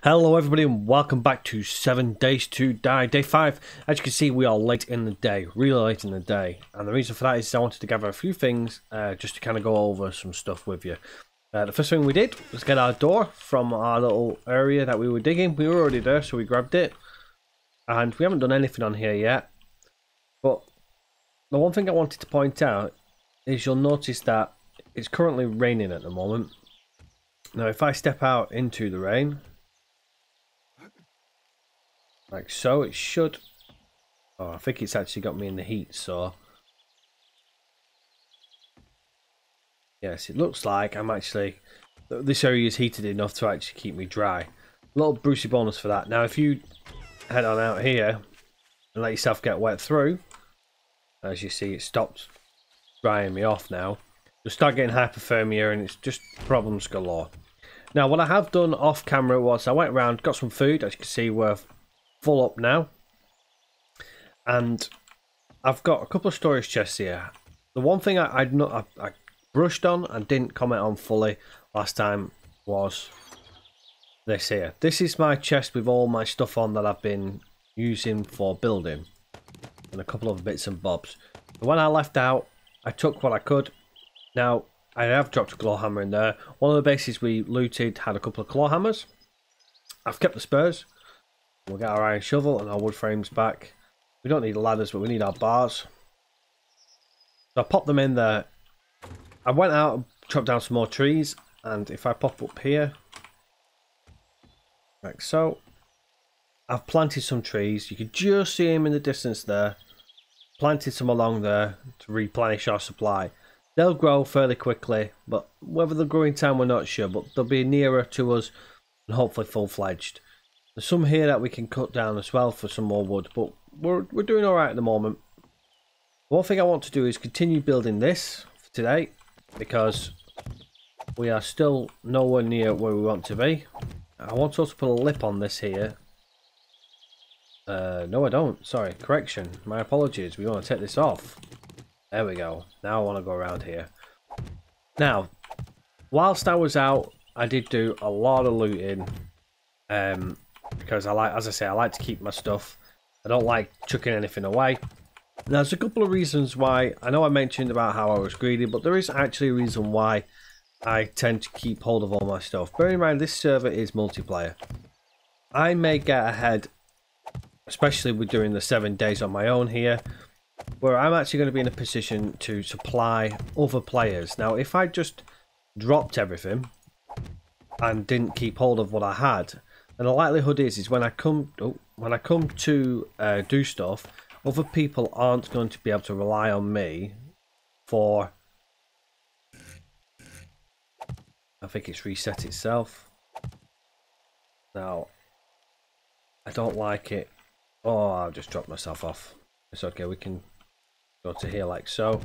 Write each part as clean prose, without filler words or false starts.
Hello everybody and welcome back to 7 Days to Die, Day 5. As you can see, we are late in the day, really late in the day. And the reason for that is I wanted to gather a few things just to kind of go over some stuff with you. The first thing we did was get our door from our little area that we were digging. We were already there, so we grabbed it. And we haven't done anything on here yet. But the one thing I wanted to point out is you'll notice that it's currently raining at the moment. Now if I step out into the rain, like so, it should... Oh, I think it's actually got me in the heat, so... Yes, it looks like I'm actually... This area is heated enough to actually keep me dry. A little Brucey bonus for that. Now, if you head on out here and let yourself get wet through, as you see, it stopped drying me off now. You'll start getting hypothermia and it's just problems galore. Now, what I have done off camera was I went around, got some food. As you can see, we're full up now, and I've got a couple of storage chests here. The one thing I brushed on and didn't comment on fully last time was this here. This is my chest with all my stuff on that I've been using for building, and a couple of bits and bobs. But when I left out, I took what I could. Now I have dropped a claw hammer in there. One of the bases we looted had a couple of claw hammers. I've kept the spurs. We'll get our iron shovel and our wood frames back. We don't need ladders, but we need our bars. So I popped them in there. I went out and chopped down some more trees, and if I pop up here, like so, I've planted some trees. You can just see them in the distance there. Planted some along there to replenish our supply. They'll grow fairly quickly, but whether they'll grow in time we're not sure, but they'll be nearer to us and hopefully full-fledged. There's some here that we can cut down as well for some more wood, but we're doing alright at the moment. One thing I want to do is continue building this for today, because we are still nowhere near where we want to be. I want to also put a lip on this here. No I don't, sorry, correction, my apologies, we want to take this off. There we go, now I want to go around here. Now, whilst I was out, I did do a lot of looting. Because I like to keep my stuff. I don't like chucking anything away. Now, there's a couple of reasons why. I know I mentioned about how I was greedy, but there is actually a reason why I tend to keep hold of all my stuff. Bear in mind, this server is multiplayer. I may get ahead, especially with doing the 7 days on my own here, where I'm actually going to be in a position to supply other players. Now, if I just dropped everything and didn't keep hold of what I had, and the likelihood is when I come to do stuff, other people aren't going to be able to rely on me for... I think it's reset itself. Now, I don't like it. Oh, I'll just drop myself off. It's okay, we can go to here like so.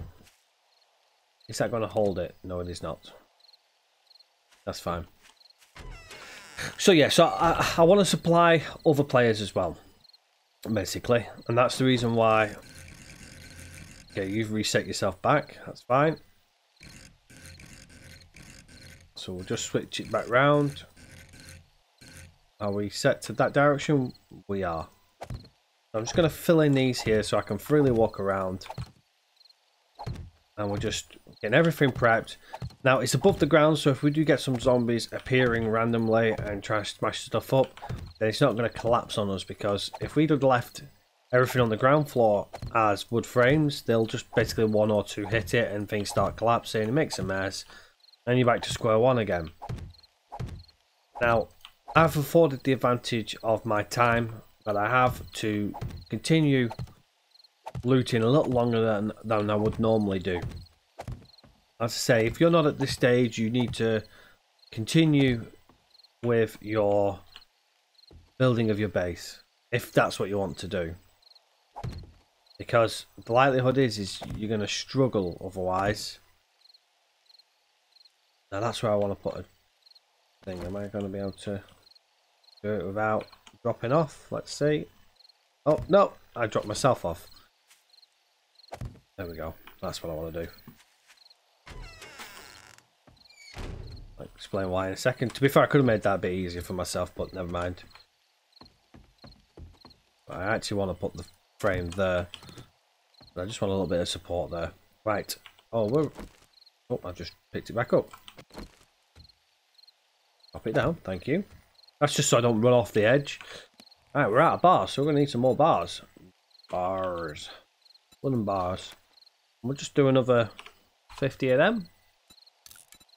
Is that going to hold it? No, it is not. That's fine. So yeah, so I want to supply other players as well, basically, and that's the reason why. Okay, you've reset yourself back, that's fine. So we'll just switch it back round. Are we set to that direction? We are. I'm just going to fill in these here so I can freely walk around. And we're just getting everything prepped. Now, it's above the ground, so if we do get some zombies appearing randomly and try to smash stuff up, then it's not going to collapse on us, because if we'd have left everything on the ground floor as wood frames, they'll just basically 1 or 2 hit it and things start collapsing. It makes a mess, and you're back to square one again. Now, I've afforded the advantage of my time that I have to continue looting a little longer than I would normally do. As I say, if you're not at this stage, you need to continue with your building of your base, if that's what you want to do. Because the likelihood is you're going to struggle otherwise. Now that's where I want to put a thing. Am I going to be able to do it without dropping off? Let's see. Oh, no, I dropped myself off. There we go. That's what I want to do. I'll explain why in a second. To be fair, I could have made that a bit easier for myself, but never mind. I actually want to put the frame there. But I just want a little bit of support there. Right. Oh, I just picked it back up. Drop it down, thank you. That's just so I don't run off the edge. Alright, we're out of bars, so we're going to need some more bars. Bars. Wooden bars. We'll just do another 50 of them.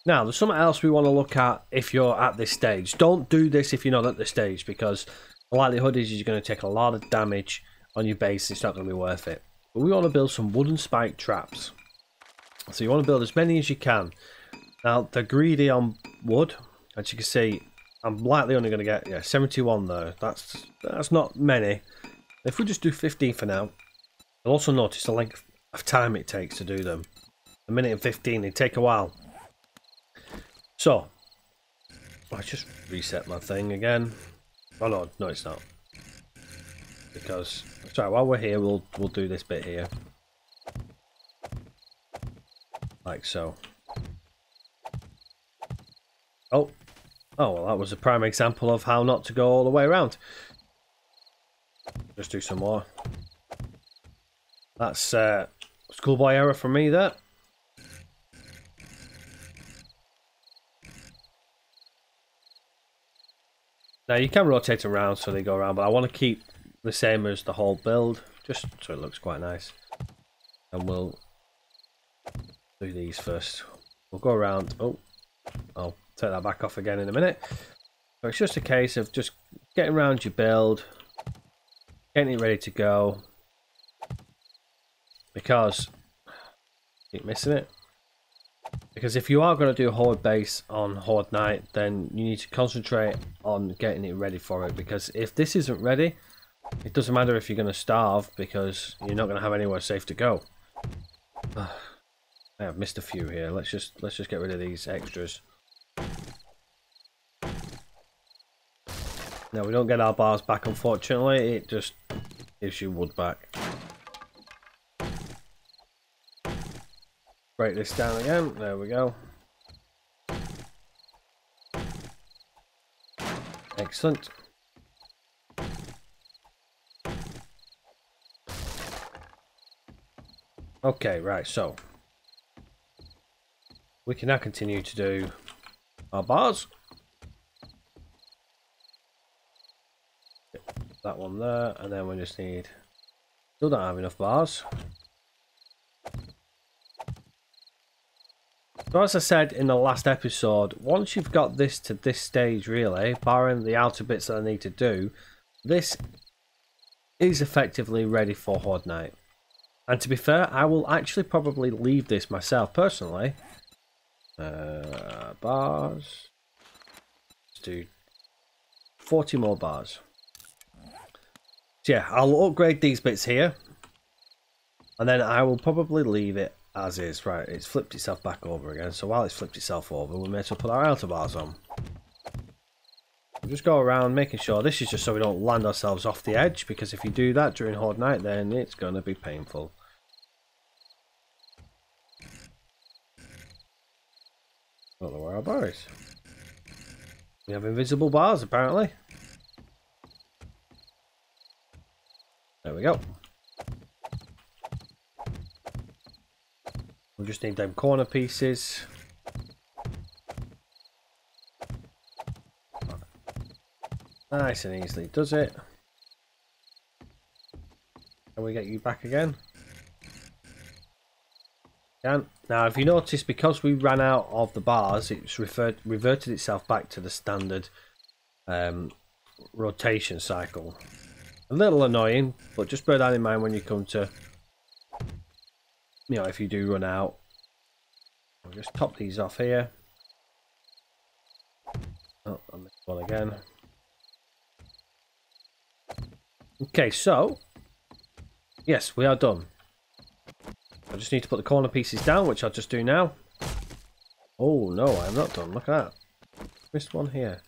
Now, there's something else we want to look at if you're at this stage. Don't do this if you're not at this stage, because the likelihood is you're going to take a lot of damage on your base. It's not going to be worth it. But we want to build some wooden spike traps. So you want to build as many as you can. Now, they're greedy on wood. As you can see, I'm likely only going to get 71 there. That's not many. If we just do 15 for now, you'll also notice the length of time it takes to do them. A minute and 15, they take a while. So, I just reset my thing again. Oh no, it's not. Because, sorry, while we're here, we'll do this bit here. Like so. Oh, well, that was a prime example of how not to go all the way around. Just do some more. That's schoolboy error from me there. Now you can rotate around so they go around, but I want to keep the same as the whole build, just so it looks quite nice. And we'll do these first. We'll go around. Oh, I'll take that back off again in a minute. So it's just a case of just getting around your build, getting it ready to go. Because keep missing it. Because if you are going to do Horde base on Horde night, then you need to concentrate on getting it ready for it. Because if this isn't ready, it doesn't matter if you're going to starve, because you're not going to have anywhere safe to go. I have missed a few here. Let's just get rid of these extras. Now we don't get our bars back, unfortunately. It just gives you wood back. Break this down again. There we go. Excellent. Okay, right, so we can now continue to do our bars. That one there, and then we just need, still don't have enough bars. So as I said in the last episode, once you've got this to this stage really, barring the outer bits that I need to do, this is effectively ready for Horde night. And to be fair, I will actually probably leave this myself personally. Bars. Let's do 40 more bars. So yeah, I'll upgrade these bits here. And then I will probably leave it as is. Right, it's flipped itself back over again. So while it's flipped itself over, we may as well put our outer bars on. We'll just go around making sure, this is just so we don't land ourselves off the edge, because if you do that during Horde night, then it's going to be painful. Don't know where our bar is. We have invisible bars apparently. There we go. We just need them corner pieces. Nice and easily does it. Can we get you back again? Can. Now if you notice, because we ran out of the bars, it's reverted itself back to the standard rotation cycle. A little annoying, but just bear that in mind when you come to, you know, if you do run out. I'll just top these off here. Oh, I missed one again. Okay, so yes, we are done. I just need to put the corner pieces down, which I'll just do now. Oh no, I'm not done. Look at that. Missed one here.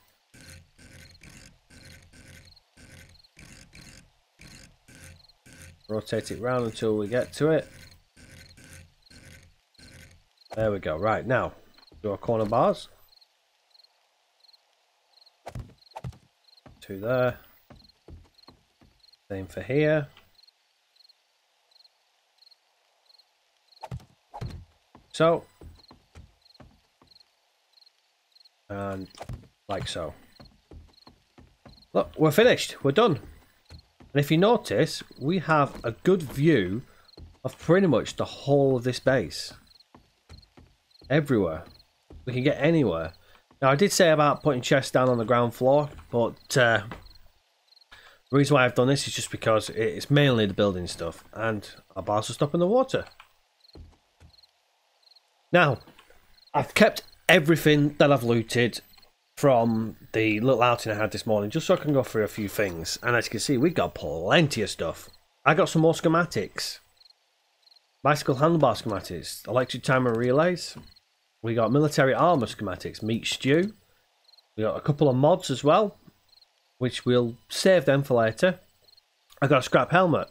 Rotate it round until we get to it. There we go. Right, now do our corner bars. 2 there. Same for here. So. And like so. Look, we're finished. We're done. And if you notice, we have a good view of pretty much the whole of this base. Everywhere. We can get anywhere. Now, I did say about putting chests down on the ground floor, but the reason why I've done this is just because it's mainly the building stuff, and our bars are stopping the water. Now, I've kept everything that I've looted from the little outing I had this morning, just so I can go through a few things. And as you can see, we've got plenty of stuff. I got some more schematics. Bicycle handlebar schematics, electric timer relays. We got military armor schematics, meat stew. We got a couple of mods as well, which we'll save them for later. I got a scrap helmet.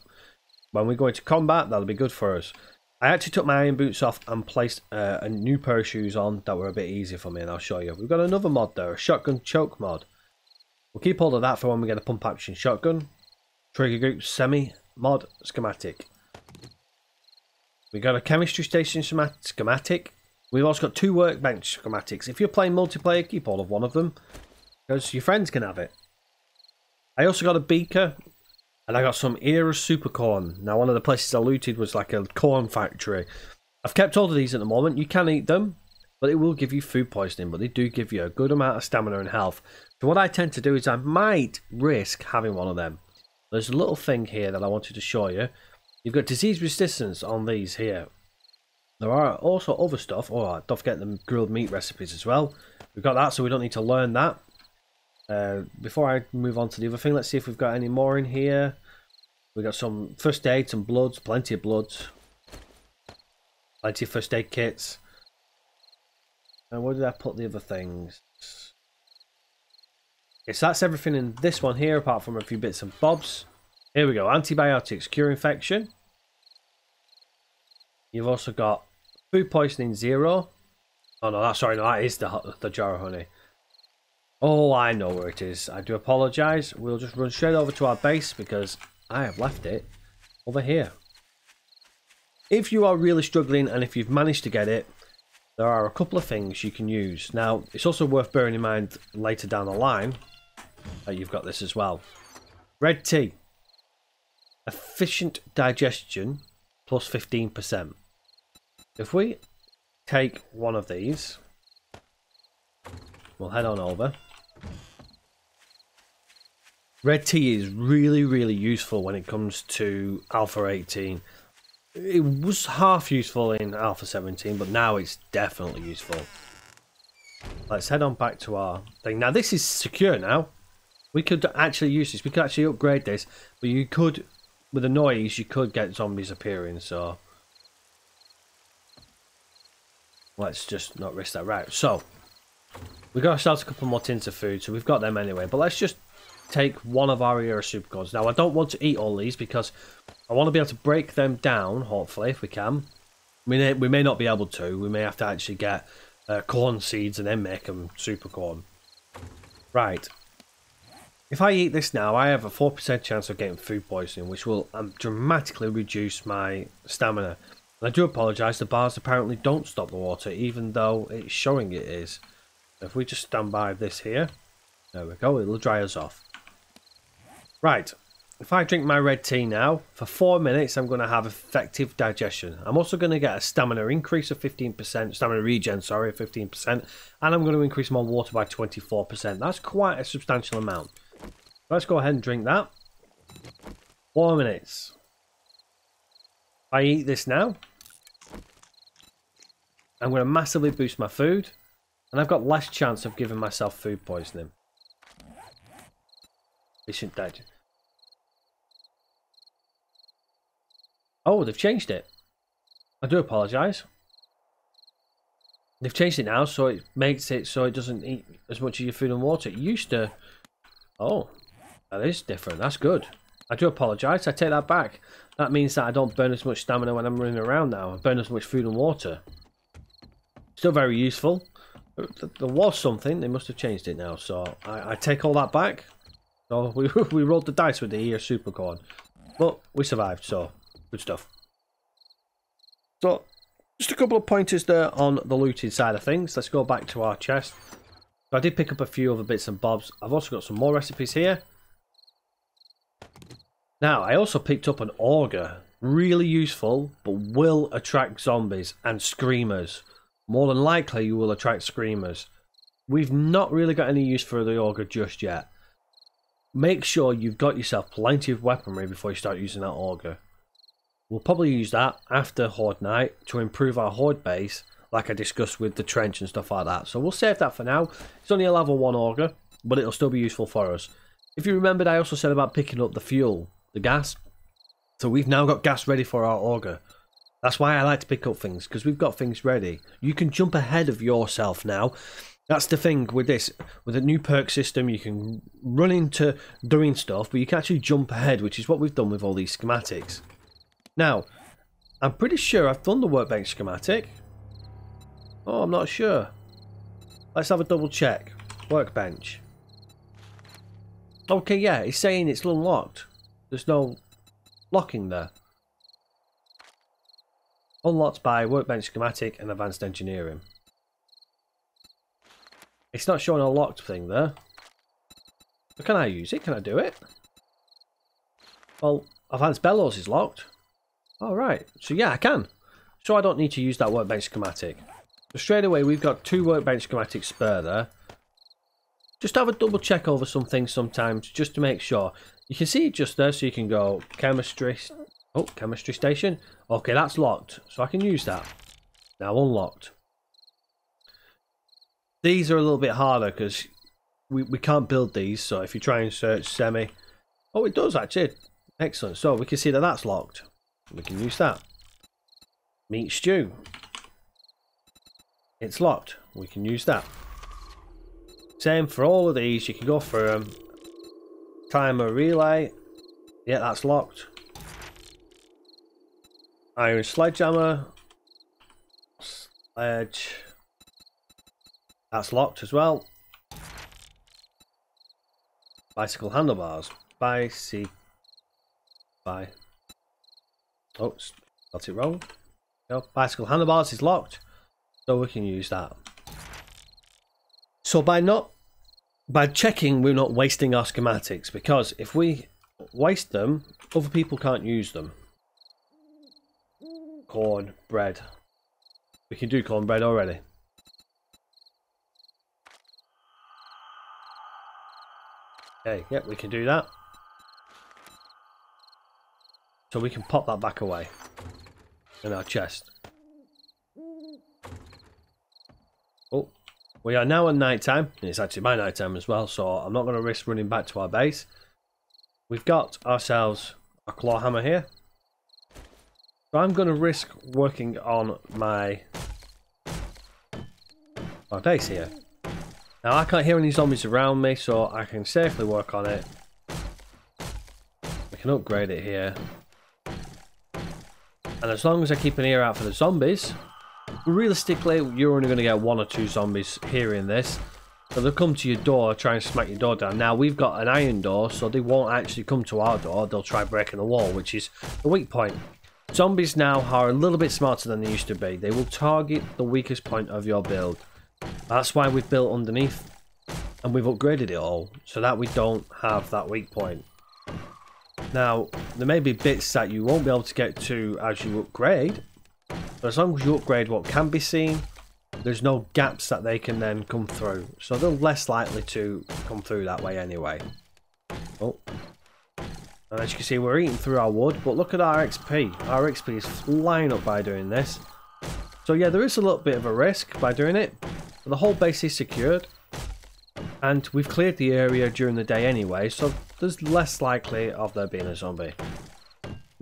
When we go into combat, that'll be good for us. I actually took my iron boots off and placed a new pair of shoes on that were a bit easier for me, and I'll show you. We've got another mod there, a shotgun choke mod. We'll keep hold of that for when we get a pump action shotgun. Trigger group semi mod schematic. We got a chemistry station schematic. We've also got 2 workbench schematics. If you're playing multiplayer, keep hold of one of them, because your friends can have it. I also got a beaker, and I got some Era super corn. Now, one of the places I looted was like a corn factory. I've kept hold of these at the moment. You can eat them, but it will give you food poisoning, but they do give you a good amount of stamina and health. So what I tend to do is I might risk having one of them. There's a little thing here that I wanted to show you. You've got disease resistance on these here. There are also other stuff. Oh, don't forget the grilled meat recipes as well. We've got that, so we don't need to learn that. Before I move on to the other thing, let's see if we've got any more in here. We've got some first aid, some bloods, plenty of bloods. Plenty of first aid kits. And where did I put the other things? Okay, so that's everything in this one here, apart from a few bits and bobs. Here we go. Antibiotics, cure infection. You've also got food poisoning 0. Oh no, that's sorry, no, that is the jar of honey. Oh, I know where it is. I do apologise. We'll just run straight over to our base because I have left it over here. If you are really struggling and if you've managed to get it, there are a couple of things you can use. Now, it's also worth bearing in mind later down the line that you've got this as well. Red tea. Efficient digestion plus 15%. If we take one of these, we'll head on over. Red tea is really, really useful when it comes to Alpha 18. It was half useful in Alpha 17, but now it's definitely useful. Let's head on back to our thing. Now this is secure now. We could actually use this. We could actually upgrade this, but you could, with the noise, you could get zombies appearing, so let's just not risk that. Right, so we got ourselves a couple more tins of food, so we've got them anyway, but let's just take one of our Era super codes. Now I don't want to eat all these because I want to be able to break them down, hopefully, if we can. We may not be able to. We may have to actually get corn seeds and then make them super corn. Right. If I eat this now, I have a 4% chance of getting food poisoning, which will dramatically reduce my stamina. And I do apologise, the bars apparently don't stop the water, even though it's showing it is. So if we just stand by this here, there we go, it'll dry us off. Right, if I drink my red tea now, for 4 minutes I'm going to have effective digestion. I'm also going to get a stamina increase of 15%, stamina regen, sorry, 15%, and I'm going to increase my water by 24%. That's quite a substantial amount. Let's go ahead and drink that. 4 minutes. If I eat this now, I'm going to massively boost my food, and I've got less chance of giving myself food poisoning. Efficient digestion. Oh, they've changed it. I do apologise. They've changed it now, so it makes it so it doesn't eat as much of your food and water. It used to... Oh, that is different. That's good. I do apologise. I take that back. That means that I don't burn as much stamina when I'm running around now. I burn as much food and water. Still very useful. There was something. They must have changed it now, so I take all that back. So we rolled the dice with the ear supercorn. But we survived, so good stuff. So, just a couple of pointers there on the looting side of things. Let's go back to our chest. So I did pick up a few other bits and bobs. I've also got some more recipes here. Now, I also picked up an auger. Really useful, but will attract zombies and screamers. More than likely, you will attract screamers. We've not really got any use for the auger just yet. Make sure you've got yourself plenty of weaponry before you start using that auger. We'll probably use that after Horde Night to improve our Horde base, like I discussed with the trench and stuff like that. So we'll save that for now. It's only a level 1 auger, but it'll still be useful for us. If you remembered, I also said about picking up the fuel, the gas. So we've now got gas ready for our auger. That's why I like to pick up things, because we've got things ready. You can jump ahead of yourself now. That's the thing with this. With a new perk system, you can run into doing stuff, but you can actually jump ahead, which is what we've done with all these schematics. Now, I'm pretty sure I've done the workbench schematic. Oh, I'm not sure. Let's have a double check. Workbench. Okay, yeah, it's saying it's unlocked. There's no locking there. Unlocked by workbench schematic and advanced engineering. It's not showing a locked thing there. But can I use it? Can I do it? Well, advanced bellows is locked. Alright, so yeah, I can. So I don't need to use that workbench schematic. So straight away, we've got 2 workbench schematics spare there. Just have a double check over some things sometimes, just to make sure. You can see it just there, so you can go chemistry. Oh, chemistry station. Okay, that's locked, so I can use that. Now unlocked. These are a little bit harder because we can't build these. So if you try and search semi, oh, it does actually. Excellent. So we can see that that's locked. We can use that. Meat stew. It's locked. We can use that. Same for all of these. You can go for them. Timer relay. Yeah, that's locked. Iron sledgehammer. Sledge. That's locked as well. Bicycle handlebars. Oh, got it wrong. No, bicycle handlebars is locked, so we can use that. So by checking, we're not wasting our schematics, because if we waste them, other people can't use them. Corn bread. We can do cornbread already. Okay, yep, we can do that. So we can pop that back away in our chest. Oh, we are now at night time. It's actually my night time as well, so I'm not going to risk running back to our base. We've got ourselves a claw hammer here. So I'm going to risk working on my base here. Now I can't hear any zombies around me, so I can safely work on it. We can upgrade it here. And as long as I keep an ear out for the zombies, realistically you're only going to get 1 or 2 zombies hearing this. So they'll come to your door, try and smack your door down. Now we've got an iron door, so they won't actually come to our door. They'll try breaking the wall, which is the weak point. Zombies now are a little bit smarter than they used to be. They will target the weakest point of your build. That's why we've built underneath and we've upgraded it all so that we don't have that weak point. Now, there may be bits that you won't be able to get to as you upgrade, but as long as you upgrade what can be seen, there's no gaps that they can then come through. So they're less likely to come through that way anyway. Oh. And as you can see, we're eating through our wood, but look at our XP. Our XP is flying up by doing this. So yeah, there is a little bit of a risk by doing it, but the whole base is secured. And we've cleared the area during the day anyway, so there's less likely of there being a zombie.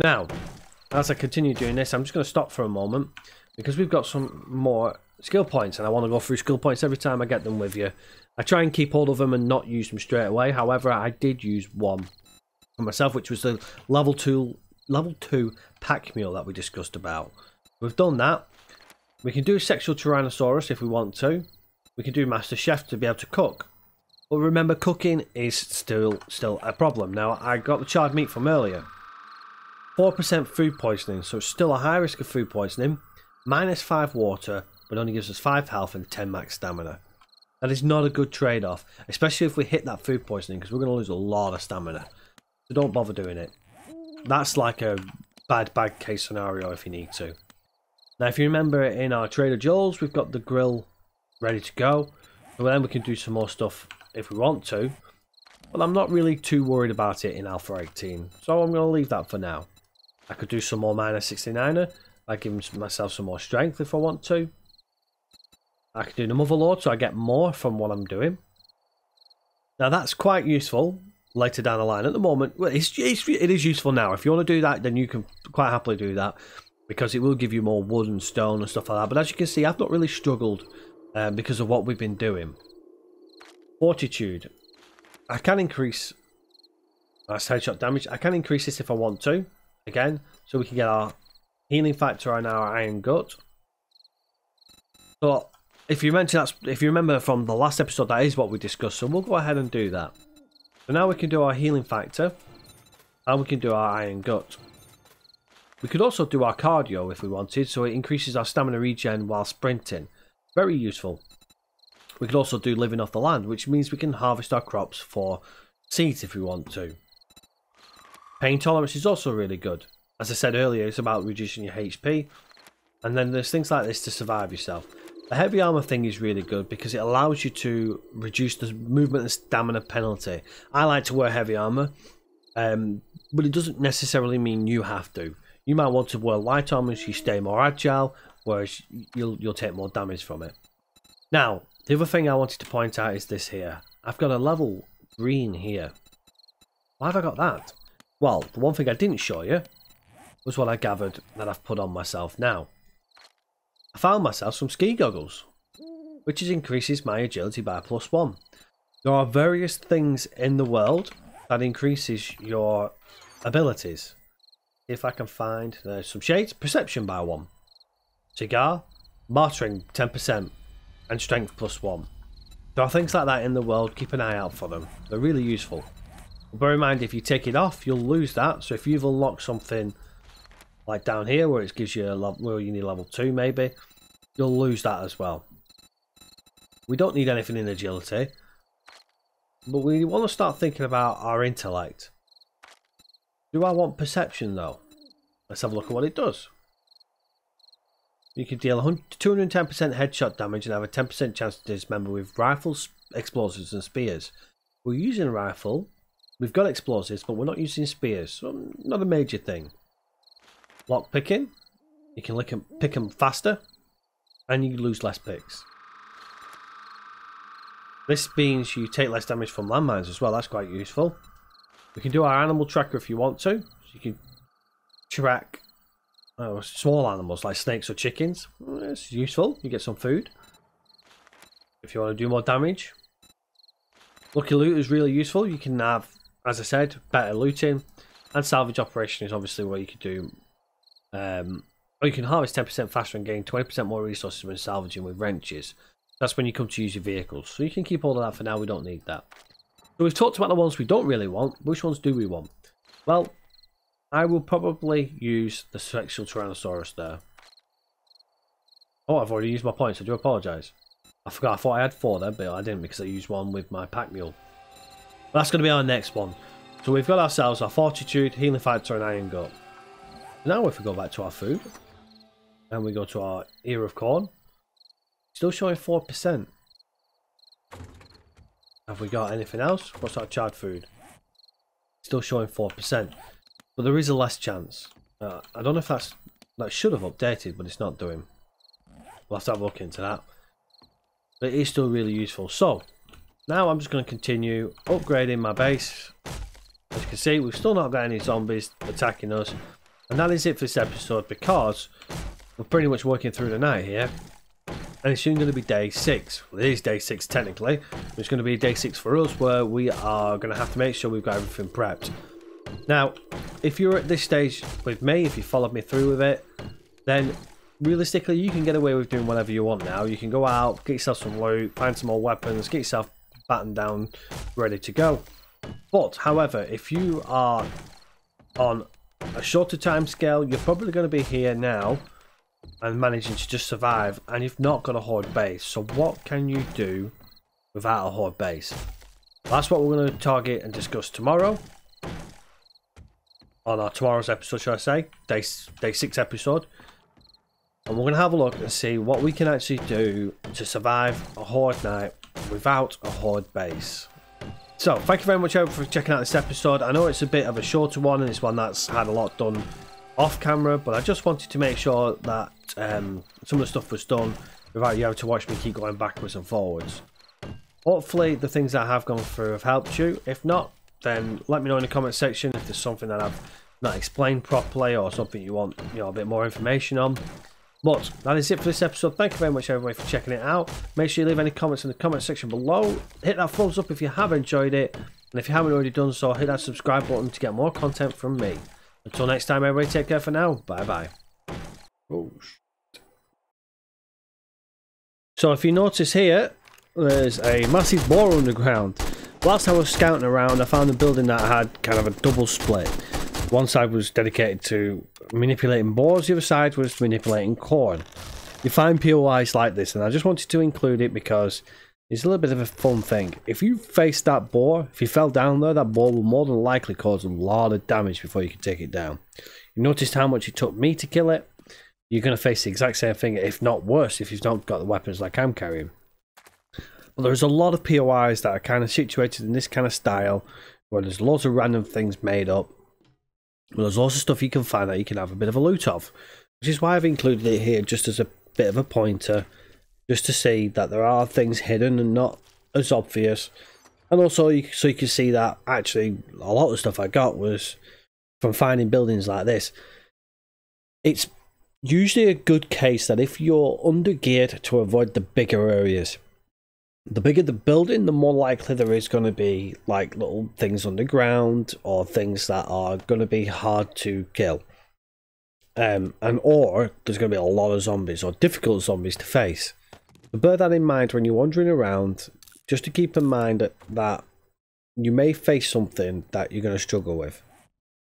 Now, as I continue doing this, I'm just going to stop for a moment, because we've got some more skill points, and I want to go through skill points every time I get them with you. I try and keep hold of them and not use them straight away, however, I did use one for myself, which was the level 2 pack mule that we discussed about. We've done that. We can do Sexual Tyrannosaurus if we want to. We can do Master Chef to be able to cook. But remember, cooking is still a problem. Now, I got the charred meat from earlier. 4% food poisoning, so it's still a high risk of food poisoning. -5 water, but only gives us 5 health and 10 max stamina. That is not a good trade-off, especially if we hit that food poisoning, because we're going to lose a lot of stamina. So don't bother doing it. That's like a bad case scenario if you need to. Now, if you remember, in our Trader Joel's, we've got the grill ready to go. So then we can do some more stuff if we want to. But I'm not really too worried about it in Alpha 18, so I'm going to leave that for now. I could do some more -69er. I give myself some more strength if I want to. I can do the Motherlord, so I get more from what I'm doing. Now that's quite useful later down the line. At the moment, well, it is useful now. If you want to do that, then you can quite happily do that, because it will give you more wood and stone and stuff like that. But as you can see, I've not really struggled because of what we've been doing. Fortitude. I can increase that's headshot damage. I can increase this if I want to, again, so we can get our healing factor and our iron gut. But if you remember from the last episode, that is what we discussed, so we'll go ahead and do that. So now we can do our healing factor, and we can do our iron gut. We could also do our cardio if we wanted, so it increases our stamina regen while sprinting. Very useful. We could also do living off the land, which means we can harvest our crops for seeds if we want to. Pain tolerance is also really good. As I said earlier, it's about reducing your HP. And then there's things like this to survive yourself. The heavy armor thing is really good because it allows you to reduce the movement and stamina penalty. I like to wear heavy armor, but it doesn't necessarily mean you have to. You might want to wear light armor so you stay more agile, whereas you'll take more damage from it. Now, the other thing I wanted to point out is this here. I've got a level green here. Why have I got that? Well, the one thing I didn't show you was what I gathered that I've put on myself now. I found myself some ski goggles, which increases my agility by +1. There are various things in the world that increases your abilities. If I can find, there's some shades. Perception by 1. Cigar, bartering 10%, and strength +1. There are things like that in the world. Keep an eye out for them. They're really useful. Bear in mind, if you take it off, you'll lose that. So if you've unlocked something like down here where it gives you a level, where you need level 2 maybe, you'll lose that as well. We don't need anything in agility, but we want to start thinking about our intellect. Do I want perception though? Let's have a look at what it does. You can deal 210% headshot damage and have a 10% chance to dismember with rifles, explosives and spears. We're using a rifle, we've got explosives, but we're not using spears, so not a major thing. Lock picking, you can pick them faster, and you lose less picks. This means you take less damage from landmines as well, that's quite useful. We can do our animal tracker if you want to, so you can track small animals like snakes or chickens. It's useful, you get some food. If you want to do more damage. Lucky loot is really useful, you can have, as I said, better looting, and salvage operation is obviously what you could do. Or you can harvest 10% faster and gain 20% more resources when salvaging with wrenches. That's when you come to use your vehicles. So you can keep all of that for now, we don't need that. So we've talked about the ones we don't really want. Which ones do we want? Well, I will probably use the sexual Tyrannosaurus there. Oh, I've already used my points, I do apologise. I forgot, I thought I had 4 there, but I didn't because I used one with my pack mule. But that's going to be our next one. So we've got ourselves our Fortitude, Healing Factor and Iron Gut. Now if we go back to our food, and we go to our ear of corn, still showing 4%. Have we got anything else? What's our charred food? Still showing 4%. But there is a less chance. I don't know if that should have updated, but it's not doing. We'll have to have a look into that. But it is still really useful. So, now I'm just going to continue upgrading my base. As you can see, we've still not got any zombies attacking us. And that is it for this episode, because we're pretty much working through the night here. And it's soon going to be day 6. Well, it is day 6 technically. It's going to be day 6 for us, where we are going to have to make sure we've got everything prepped. Now, if you're at this stage with me, if you followed me through with it, then realistically you can get away with doing whatever you want now. You can go out, get yourself some loot, find some more weapons, get yourself battened down, ready to go. But, however, if you are on a shorter time scale, you're probably going to be here now and managing to just survive, and you've not got a horde base. So what can you do without a horde base? That's what we're going to target and discuss tomorrow. On our tomorrow's episode, shall I say, day 6 episode. And we're going to have a look and see what we can actually do to survive a horde night without a horde base. So, thank you very much everyone for checking out this episode. I know it's a bit of a shorter one, and it's one that's had a lot done off camera, but I just wanted to make sure that some of the stuff was done without you having to watch me keep going backwards and forwards. Hopefully the things that I have gone through have helped you. If not, then let me know in the comment section if there's something that I've not explained properly or something you want, you know, a bit more information on. But that is it for this episode. Thank you very much everybody for checking it out. Make sure you leave any comments in the comment section below. Hit that thumbs up if you have enjoyed it, and if you haven't already done so, hit that subscribe button to get more content from me. Until next time everybody, take care for now. Bye bye. Oh shit. So if you notice here, there's a massive boar underground. Whilst I was scouting around, I found a building that had kind of a double split. One side was dedicated to manipulating boars, the other side was manipulating corn. You find POIs like this, and I just wanted to include it because it's a little bit of a fun thing. If you face that boar, if you fell down there, that boar will more than likely cause a lot of damage before you can take it down. You noticed how much it took me to kill it. You're going to face the exact same thing, if not worse, if you've not got the weapons like I'm carrying. But there's a lot of POIs that are kind of situated in this kind of style, where there's lots of random things made up. Well, there's lots of stuff you can find that you can have a bit of a loot of, which is why I've included it here just as a bit of a pointer, just to see that there are things hidden and not as obvious, and also so you can see that actually a lot of the stuff I got was from finding buildings like this. It's usually a good case that if you're under geared to avoid the bigger areas. The bigger the building, the more likely there is going to be like little things underground or things that are going to be hard to kill. Or there's going to be a lot of zombies or difficult zombies to face. But bear that in mind when you're wandering around, just to keep in mind that you may face something that you're going to struggle with.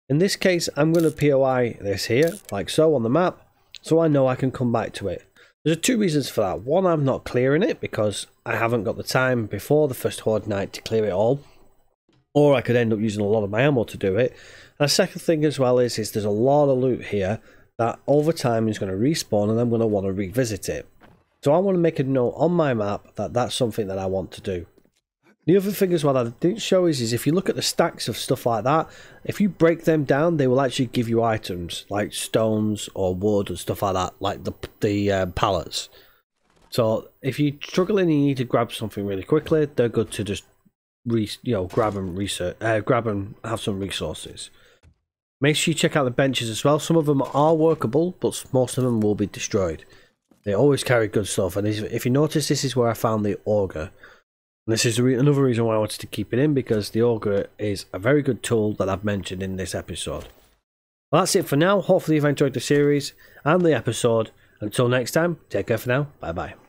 In this case, I'm going to POI this here, like so, on the map, so I know I can come back to it. There's 2 reasons for that. One, I'm not clearing it because I haven't got the time before the first horde night to clear it all. Or I could end up using a lot of my ammo to do it. And the second thing as well is there's a lot of loot here that over time is going to respawn, and I'm going to want to revisit it. So I want to make a note on my map that that's something that I want to do. The other thing as well that I didn't show is if you look at the stacks of stuff like that, if you break them down, they will actually give you items like stones or wood and stuff like that, like the pallets. So if you're struggling and you need to grab something really quickly, they're good to just grab and have some resources. Make sure you check out the benches as well. Some of them are workable, but most of them will be destroyed. They always carry good stuff, and if you notice, this is where I found the auger. And this is another reason why I wanted to keep it in, because the auger is a very good tool that I've mentioned in this episode. Well, that's it for now. Hopefully you've enjoyed the series and the episode. Until next time, take care for now. Bye bye.